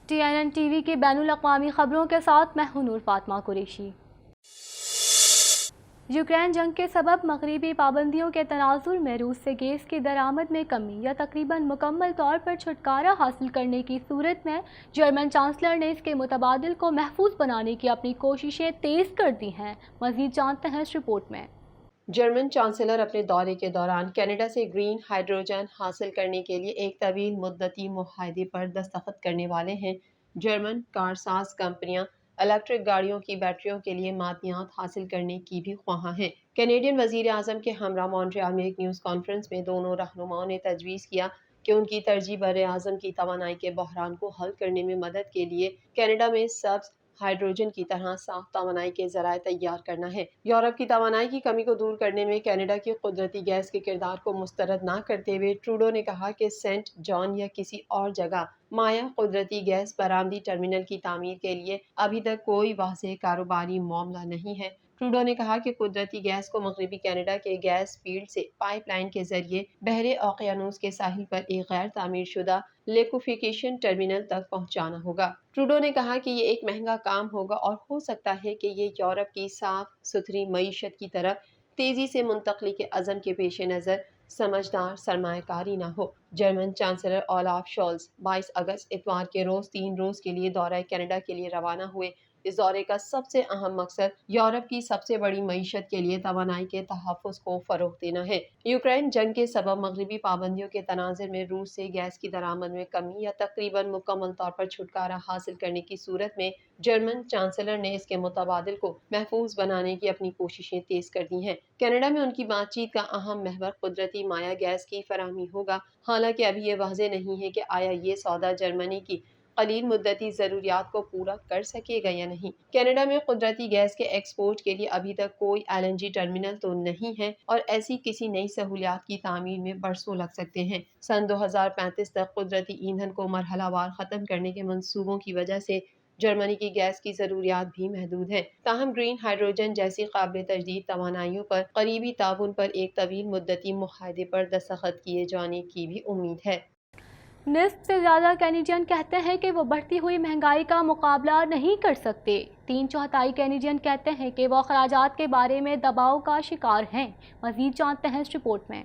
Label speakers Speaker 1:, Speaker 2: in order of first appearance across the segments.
Speaker 1: TNN TV کی بین الاقوامی خبروں کے ساتھ میں ہوں نور فاطمہ قریشی۔ یوکرین جنگ کے سبب مغربی پابندیوں کے تناظر میں روس سے گیس کی درآمد میں کمی یا تقریباً مکمل طور پر چھٹکارا حاصل کرنے کی صورت میں جرمن چانسلر نے اس کے متبادل کو محفوظ بنانے کی اپنی کوششیں تیز کر دی ہیں۔ مزید جانتے ہیں اس رپورٹ میں۔
Speaker 2: جرمن چانسلر اپنے دورے کے دوران کینیڈا سے گرین ہائیڈروجن حاصل کرنے کے لیے ایک طویل مدتی معاہدے پر دستخط کرنے والے ہیں۔ جرمن کارساز کمپنیاں الیکٹرک گاڑیوں کی بیٹریوں کے لیے معدنیات حاصل کرنے کی بھی خواہاں ہیں۔ کینیڈین وزیر اعظم کے ہمراہ مونٹریال میں ایک نیوز کانفرنس میں دونوں رہنماؤں نے تجویز کیا کہ ان کی ترجیح بر اعظم کی توانائی کے بحران کو حل کرنے میں مدد کے لیے کینیڈا میں سبز ہائیڈروجن کی طرح صاف توانائی کے ذرائع تیار کرنا ہے۔ یورپ کی توانائی کی کمی کو دور کرنے میں کینیڈا کی قدرتی گیس کے کردار کو مسترد نہ کرتے ہوئے ٹروڈو نے کہا کہ سینٹ جان یا کسی اور جگہ مائع قدرتی گیس برآمدی ٹرمینل کی تعمیر کے لیے ابھی تک کوئی واضح کاروباری معاملہ نہیں ہے۔ ٹروڈو نے کہا کہ قدرتی گیس کو مغربی کینیڈا کے گیس فیلڈ سے پائپ لائن کے ذریعے بحر اوقیانوس کے ساحل پر ایک غیر تعمیر شدہ لیکوفیکیشن ٹرمینل تک پہنچانا ہوگا۔ ٹروڈو نے کہا کہ یہ ایک مہنگا کام ہوگا اور ہو سکتا ہے کہ یہ یورپ کی صاف ستھری معیشت کی طرف تیزی سے منتقلی کے عزم کے پیش نظر سمجھدار سرمایہ کاری نہ ہو۔ جرمن چانسلر اولاف شولز 22 اگست اتوار کے روز 3 روز کے لیے دورہ کینیڈا کے لیے روانہ ہوئے۔ اس دورے کا سب سے اہم مقصد یورپ کی سب سے بڑی معیشت کے لیے توانائی کے تحفظ کو فروغ دینا ہے۔ یوکرین جنگ کے سبب مغربی پابندیوں کے تناظر میں روس سے گیس کی درآمد میں کمی یا تقریباً مکمل طور پر چھٹکارا حاصل کرنے کی صورت میں جرمن چانسلر نے اس کے متبادل کو محفوظ بنانے کی اپنی کوششیں تیز کر دی ہیں۔ کینیڈا میں ان کی بات چیت کا اہم محور قدرتی مائع گیس کی فراہمی ہوگا، حالانکہ ابھی یہ واضح نہیں ہے کہ آیا یہ سودا جرمنی کی قلیل مدتی ضروریات کو پورا کر سکے گا یا نہیں۔ کینیڈا میں قدرتی گیس کے ایکسپورٹ کے لیے ابھی تک کوئی LNG ٹرمینل تو نہیں ہے اور ایسی کسی نئی سہولیات کی تعمیر میں برسوں لگ سکتے ہیں۔ سن 2035 تک قدرتی ایندھن کو مرحلہ وار ختم کرنے کے منصوبوں کی وجہ سے جرمنی کی گیس کی ضروریات بھی محدود ہیں۔ تاہم گرین ہائیڈروجن جیسی قابل تجدید توانائیوں پر قریبی تعاون پر ایک طویل مدتی معاہدے پر دستخط کیے جانے کی بھی امید ہے۔
Speaker 1: نصف سے زیادہ کینیڈین کہتے ہیں کہ وہ بڑھتی ہوئی مہنگائی کا مقابلہ نہیں کر سکتے۔ 3/4 کینیڈین کہتے ہیں کہ وہ اخراجات کے بارے میں دباؤ کا شکار ہیں۔ مزید جانتے ہیں اس رپورٹ میں۔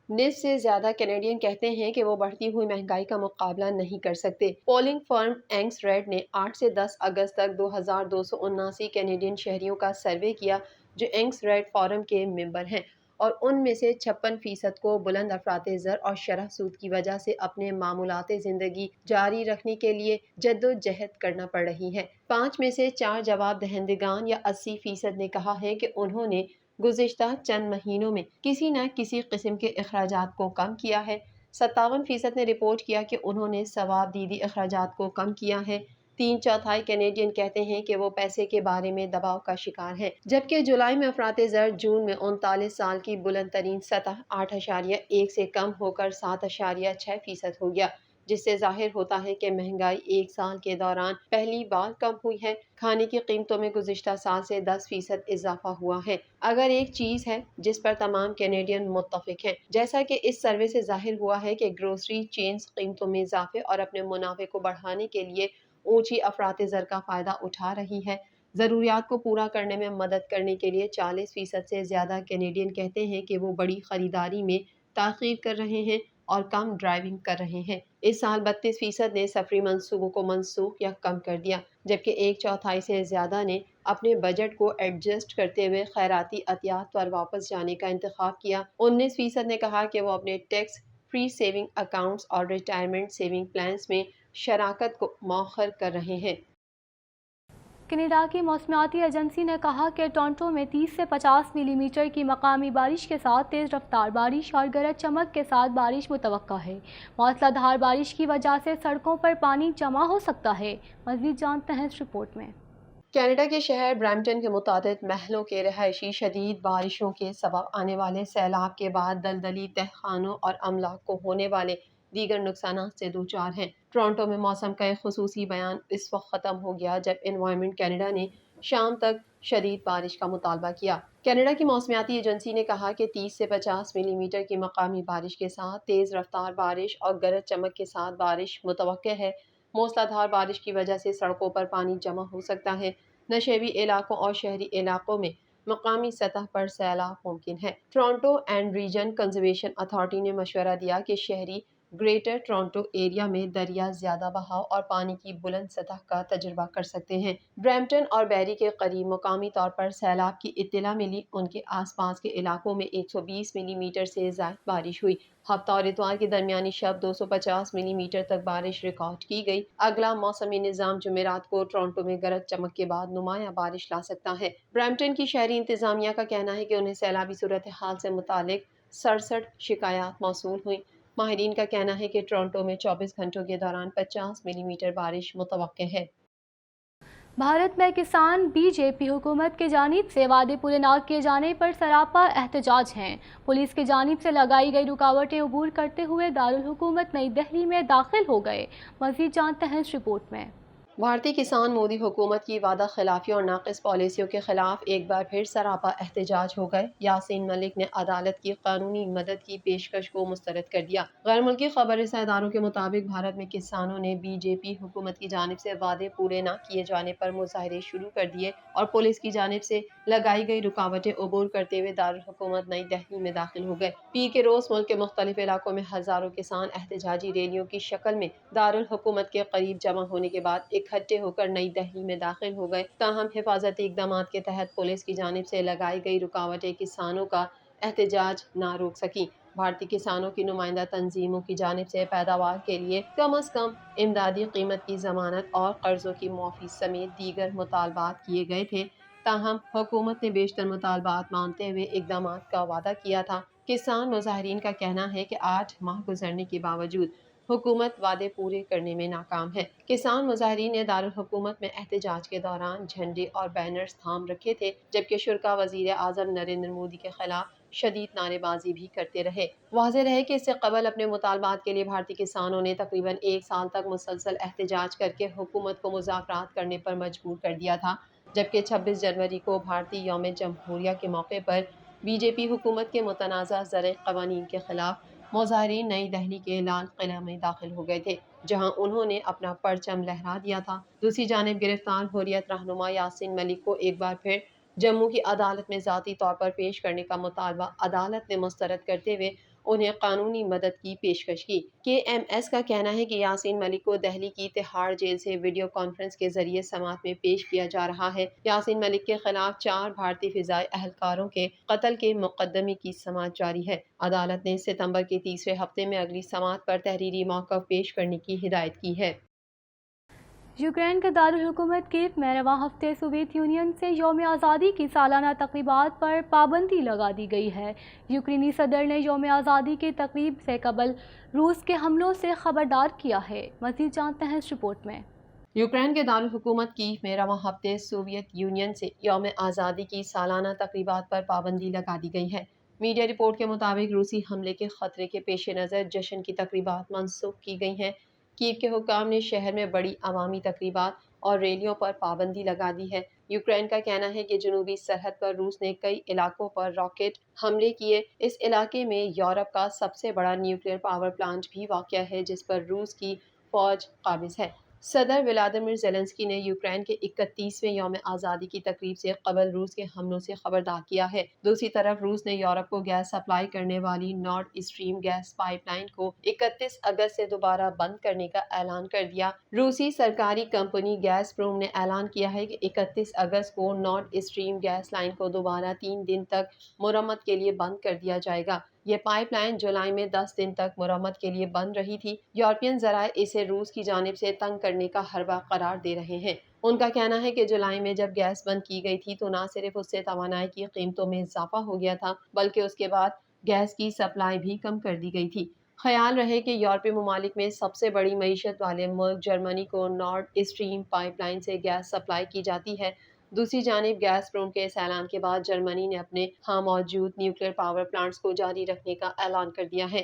Speaker 2: نصف سے زیادہ کینیڈین کہتے ہیں کہ وہ بڑھتی ہوئی مہنگائی کا مقابلہ نہیں کر سکتے۔ پولنگ فرم اینکس ریڈ نے 8 سے 10 اگست تک 2279 کینیڈین شہریوں کا سروے کیا جو اینکس ریڈ فورم کے ممبر ہیں، اور ان میں سے 56% کو بلند افراط زر اور شرح سود کی وجہ سے اپنے معمولات زندگی جاری رکھنے کے لیے جدوجہد کرنا پڑ رہی ہے۔ 5 میں سے 4 جواب دہندگان یا 80% نے کہا ہے کہ انہوں نے گزشتہ چند مہینوں میں کسی نہ کسی قسم کے اخراجات کو کم کیا ہے۔ 57% نے رپورٹ کیا کہ انہوں نے ثواب دیدی اخراجات کو کم کیا ہے۔ 3/4 کینیڈین کہتے ہیں کہ وہ پیسے کے بارے میں دباؤ کا شکار ہیں، جبکہ جولائی میں افراط زر جون میں 39 سال کی بلند ترین سطح 8.1 سے کم ہو کر 7.6% ہو گیا، جس سے ظاہر ہوتا ہے کہ مہنگائی ایک سال کے دوران پہلی بار کم ہوئی ہے۔ کھانے کی قیمتوں میں گزشتہ سال سے 10% اضافہ ہوا ہے۔ اگر ایک چیز ہے جس پر تمام کینیڈین متفق ہیں، جیسا کہ اس سروے سے ظاہر ہوا ہے کہ گروسری چینز قیمتوں میں اضافے اور اپنے منافع کو بڑھانے کے لیے اونچی افراط زر کا فائدہ اٹھا رہی ہے۔ ضروریات کو پورا کرنے میں مدد کرنے کے لیے 40% سے زیادہ کینیڈین کہتے ہیں کہ وہ بڑی خریداری میں تاخیر کر رہے ہیں اور کم ڈرائیونگ کر رہے ہیں۔ اس سال 32% نے سفری منصوبوں کو منسوخ یا کم کر دیا، جبکہ 1/4 سے زیادہ نے اپنے بجٹ کو ایڈجسٹ کرتے ہوئے خیراتی عطیات پر واپس جانے کا انتخاب کیا۔ 19% نے کہا کہ وہ اپنے ٹیکس فری سیونگ اکاؤنٹس اور ریٹائرمنٹ سیونگ پلانز میں شراکت کو مؤخر کر رہے ہیں۔
Speaker 1: کینیڈا کی موسمیاتی ایجنسی نے کہا کہ ٹورنٹو میں 30 سے 50 ملی میٹر کی مقامی بارش کے ساتھ تیز رفتار بارش اور گرج چمک کے ساتھ بارش متوقع ہے۔ موسلا دھار بارش کی وجہ سے سڑکوں پر پانی جمع ہو سکتا ہے۔ مزید جانتے ہیں اس رپورٹ میں۔
Speaker 2: کینیڈا کے شہر برامپٹن کے متعدد محلوں کے رہائشی شدید بارشوں کے سبب آنے والے سیلاب کے بعد دلدلی تہخانوں اور املاک کو ہونے والے دیگر نقصانات سے دوچار ہیں۔ ٹورنٹو میں موسم کا ایک خصوصی بیان اس وقت ختم ہو گیا جب انوائرمنٹ کینیڈا نے شام تک شدید بارش کا مطالبہ کیا۔ کینیڈا کی موسمیاتی ایجنسی نے کہا کہ 30 سے 50 ملی میٹر کی مقامی بارش کے ساتھ تیز رفتار بارش اور گرج چمک کے ساتھ بارش متوقع ہے۔ موسلادھار بارش کی وجہ سے سڑکوں پر پانی جمع ہو سکتا ہے۔ نشیبی علاقوں اور شہری علاقوں میں مقامی سطح پر سیلاب ممکن ہے۔ Toronto and region conservation authority نے مشورہ دیا کہ شہری گریٹر ٹورانٹو ایریا میں دریا زیادہ بہاؤ اور پانی کی بلند سطح کا تجربہ کر سکتے ہیں۔ برمپٹن اور بیری کے قریب مقامی طور پر سیلاب کی اطلاع ملی۔ ان کے آس پاس کے علاقوں میں 120 ملی میٹر سے زائد بارش ہوئی۔ ہفتہ اور اتوار کی درمیانی شب 250 ملی میٹر تک بارش ریکارڈ کی گئی۔ اگلا موسمی نظام جمعرات کو ٹورانٹو میں گرج چمک کے بعد نمایاں بارش لا سکتا ہے۔ برمپٹن کی شہری انتظامیہ کا کہنا ہے کہ انہیں سیلابی صورتحال سے متعلق 67 شکایات موصول ہوئیں۔ ماہرین کا کہنا ہے کہ ٹورانٹو میں 24 گھنٹوں کے دوران 50 ملی میٹر بارش متوقع ہے۔
Speaker 1: بھارت میں کسان بی جے پی حکومت کی جانب سے وعدے پورے نہ کیے جانے پر سراپا احتجاج ہیں۔ پولیس کی جانب سے لگائی گئی رکاوٹیں عبور کرتے ہوئے دارالحکومت نئی دہلی میں داخل ہو گئے۔ مزید جانتے ہیں اس رپورٹ میں۔
Speaker 2: بھارتی کسان مودی حکومت کی وعدہ خلافی اور ناقص پالیسیوں کے خلاف ایک بار پھر سراپا احتجاج ہو گئے۔ یاسین ملک نے عدالت کی قانونی مدد کی پیشکش کو مسترد کر دیا۔ غیر ملکی خبر رساں اداروں کے مطابق بھارت میں کسانوں نے بی جے پی حکومت کی جانب سے وعدے پورے نہ کیے جانے پر مظاہرے شروع کر دیے اور پولیس کی جانب سے لگائی گئی رکاوٹیں عبور کرتے ہوئے دارالحکومت نئی دہلی میں داخل ہو گئے۔ پیر کے روز ملک کے مختلف علاقوں میں ہزاروں کسان احتجاجی ریلیوں کی شکل میں دارالحکومت کے قریب جمع ہونے کے بعد اکٹھے ہو کر نئی دہلی میں داخل ہو گئے۔ تاہم حفاظتی اقدامات کے تحت پولیس کی جانب سے لگائی گئی رکاوٹیں کسانوں کا احتجاج نہ روک سکیں۔ بھارتی کسانوں کی نمائندہ تنظیموں کی جانب سے پیداوار کے لیے کم از کم امدادی قیمت کی ضمانت اور قرضوں کی معافی سمیت دیگر مطالبات کیے گئے تھے۔ تاہم حکومت نے بیشتر مطالبات مانتے ہوئے اقدامات کا وعدہ کیا تھا۔ کسان مظاہرین کا کہنا ہے کہ 8 ماہ گزرنے کے باوجود حکومت وعدے پورے کرنے میں ناکام ہے۔ کسان مظاہرین نے دارالحکومت میں احتجاج کے دوران جھنڈے اور بینرز تھام رکھے تھے، جبکہ شرکاء وزیر اعظم نریندر مودی کے خلاف شدید نعرے بازی بھی کرتے رہے۔ واضح رہے کہ اس سے قبل اپنے مطالبات کے لیے بھارتی کسانوں نے تقریباً 1 سال تک مسلسل احتجاج کر کے حکومت کو مذاکرات کرنے پر مجبور کر دیا تھا، جبکہ 26 جنوری کو بھارتی یوم جمہوریہ کے موقع پر بی جے پی حکومت کے متنازع زرعی قوانین کے خلاف مظاہرین نئی دہلی کے لال قلعہ میں داخل ہو گئے تھے، جہاں انہوں نے اپنا پرچم لہرا دیا تھا۔ دوسری جانب گرفتار حریت رہنما یاسین ملک کو ایک بار پھر جموں کی عدالت میں ذاتی طور پر پیش کرنے کا مطالبہ عدالت نے مسترد کرتے ہوئے انہیں قانونی مدد کی پیشکش کی۔ کے ایم ایس کا کہنا ہے کہ یاسین ملک کو دہلی کی تہاڑ جیل سے ویڈیو کانفرنس کے ذریعے سماعت میں پیش کیا جا رہا ہے۔ یاسین ملک کے خلاف 4 بھارتی فضائی اہلکاروں کے قتل کے مقدمے کی سماعت جاری ہے۔ عدالت نے ستمبر کے تیسرے ہفتے میں اگلی سماعت پر تحریری موقف پیش کرنے کی ہدایت کی ہے۔
Speaker 1: یوکرین کے دارالحکومت کیف میں رواں ہفتے سوویت یونین سے یوم آزادی کی سالانہ تقریبات پر پابندی لگا دی گئی ہے۔ یوکرینی صدر نے یوم آزادی کی تقریب سے قبل روس کے حملوں سے خبردار کیا ہے۔ مزید جانتے ہیں اس رپورٹ میں۔
Speaker 2: یوکرین کے دارالحکومت کیف میں رواں ہفتے سوویت یونین سے یوم آزادی کی سالانہ تقریبات پر پابندی لگا دی گئی ہے۔ میڈیا رپورٹ کے مطابق روسی حملے کے خطرے کے پیش نظر جشن کی تقریبات منسوخ کی گئی ہیں۔ کیف کے حکام نے شہر میں بڑی عوامی تقریبات اور ریلیوں پر پابندی لگا دی ہے۔ یوکرین کا کہنا ہے کہ جنوبی سرحد پر روس نے کئی علاقوں پر راکٹ حملے کیے۔ اس علاقے میں یورپ کا سب سے بڑا نیوکلیئر پاور پلانٹ بھی واقع ہے جس پر روس کی فوج قابض ہے۔ صدر ولادیمیر زیلنسکی نے یوکرین کے 31ویں یوم آزادی کی تقریب سے قبل روس کے حملوں سے خبردار کیا ہے۔ دوسری طرف روس نے یورپ کو گیس سپلائی کرنے والی نارڈ اسٹریم گیس پائپ لائن کو 31 اگست سے دوبارہ بند کرنے کا اعلان کر دیا۔ روسی سرکاری کمپنی گیز پروم نے اعلان کیا ہے کہ 31 اگست کو نارڈ اسٹریم گیس لائن کو دوبارہ 3 دن تک مرمت کے لیے بند کر دیا جائے گا۔ یہ پائپ لائن جولائی میں 10 دن تک مرمت کے لیے بند رہی تھی۔ یورپین ذرائع اسے روس کی جانب سے تنگ کرنے کا حربہ قرار دے رہے ہیں۔ ان کا کہنا ہے کہ جولائی میں جب گیس بند کی گئی تھی تو نہ صرف اس سے توانائی کی قیمتوں میں اضافہ ہو گیا تھا بلکہ اس کے بعد گیس کی سپلائی بھی کم کر دی گئی تھی۔ خیال رہے کہ یورپی ممالک میں سب سے بڑی معیشت والے ملک جرمنی کو نارڈ اسٹریم پائپ لائن سے گیس سپلائی کی جاتی ہے۔ دوسری جانب گیس پروم کے اس اعلان کے بعد جرمنی نے اپنے ہاں موجود نیوکلیئر پاور پلانٹس کو جاری رکھنے کا اعلان کر دیا ہے۔